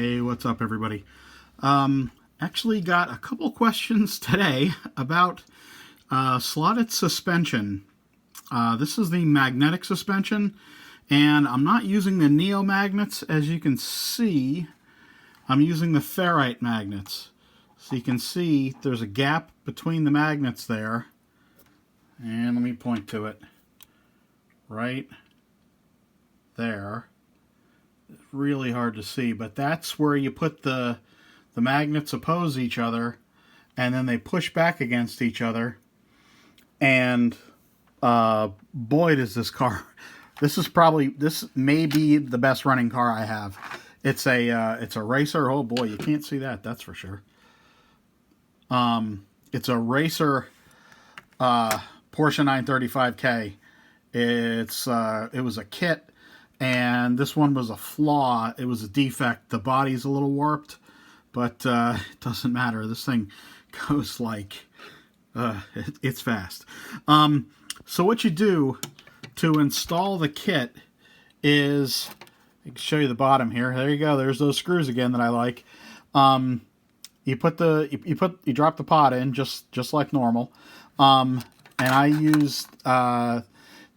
Hey, what's up, everybody? Actually got a couple questions today about slotted suspension. This is the magnetic suspension, and I'm not using the neo magnets. As you can see, I'm using the ferrite magnets. So you can see there's a gap between the magnets there, and let me point to it right there. Really hard to see, but that's where you put the magnets oppose each other, and then they push back against each other. And boy, does this car! This may be the best running car I have. It's a racer. Oh boy, you can't see that. That's for sure. It's a racer Porsche 935K. It was a kit. And this one was a flaw. It was a defect. The body's a little warped, but it doesn't matter. This thing goes like, it's fast. So what you do to install the kit is, I can show you the bottom here. There you go. There's those screws again that I like. You drop the pod in just like normal. And I used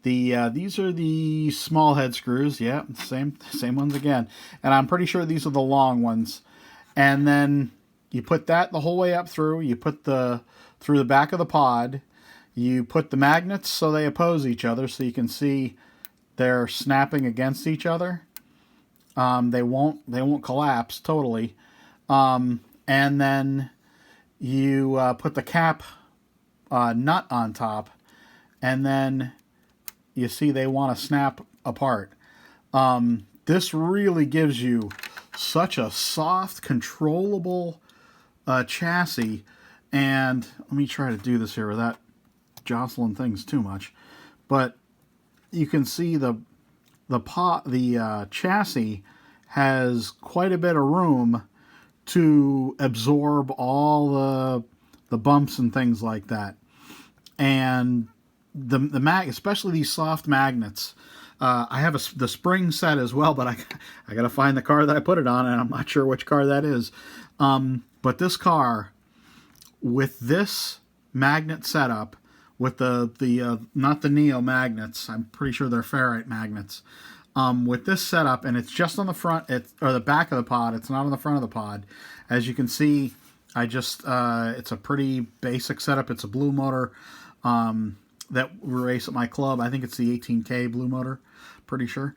these are the small head screws. Yeah, same ones again. And I'm pretty sure these are the long ones. And then you put that the whole way up through. You put through the back of the pod. You put the magnets so they oppose each other, so you can see they're snapping against each other. They won't collapse totally. And then you put the cap nut on top, and then you see they want to snap apart. This really gives you such a soft, controllable chassis. And let me try to do this here without jostling things too much. But you can see the chassis has quite a bit of room to absorb all the bumps and things like that. And especially these soft magnets. I have the spring set as well, but I got to find the car that I put it on, and I'm not sure which car that is. But this car, with this magnet setup, with the not the neo magnets, I'm pretty sure they're ferrite magnets. With this setup, and it's just on the front, or the back of the pod. It's not on the front of the pod. As you can see, it's a pretty basic setup. It's a blue motor. That we race at my club. I think it's the 18K blue motor, pretty sure.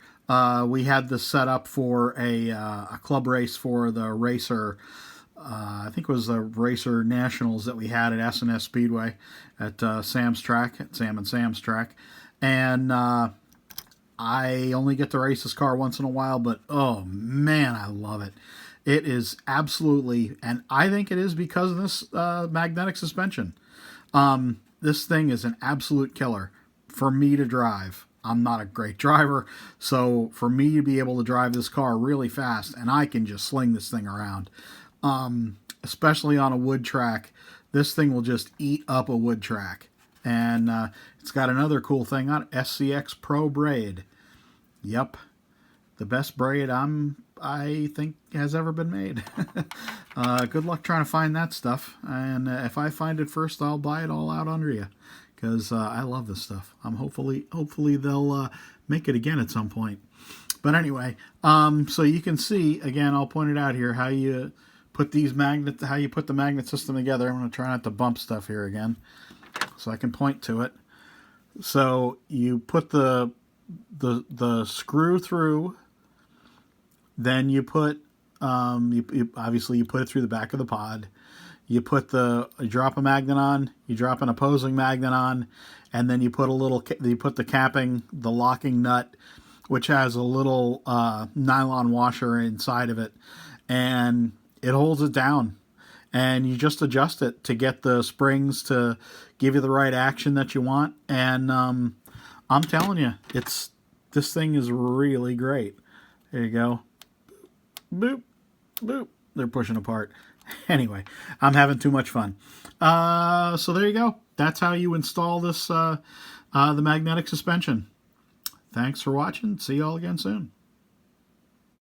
We had this set up for a club race for the racer. I think it was the Racer Nationals that we had at S&S Speedway at Sam's track, at Sam and Sam's track. And I only get to race this car once in a while, but oh man, I love it. It is absolutely, and I think it is because of this magnetic suspension. This thing is an absolute killer for me to drive. I'm not a great driver, so for me to be able to drive this car really fast, and I can just sling this thing around, especially on a wood track, this thing will just eat up a wood track. And it's got another cool thing on it, SCX Pro braid. Yep, the best braid I think has ever been made. Good luck trying to find that stuff. And if I find it first, I'll buy it all out under you, because I love this stuff. Hopefully they'll make it again at some point. But anyway, so you can see again, I'll point it out here how you put the magnet system together. I'm going to try not to bump stuff here again, so I can point to it. So you put the screw through. Then you put, obviously you put it through the back of the pod. You drop a magnet on, you drop an opposing magnet on, and then you put the capping, the locking nut, which has a little nylon washer inside of it, and it holds it down. And you just adjust it to get the springs to give you the right action that you want. And I'm telling you, this thing is really great. There you go. Boop, boop. They're pushing apart. Anyway, I'm having too much fun. So there you go. That's how you install this, the magnetic suspension. Thanks for watching. See you all again soon.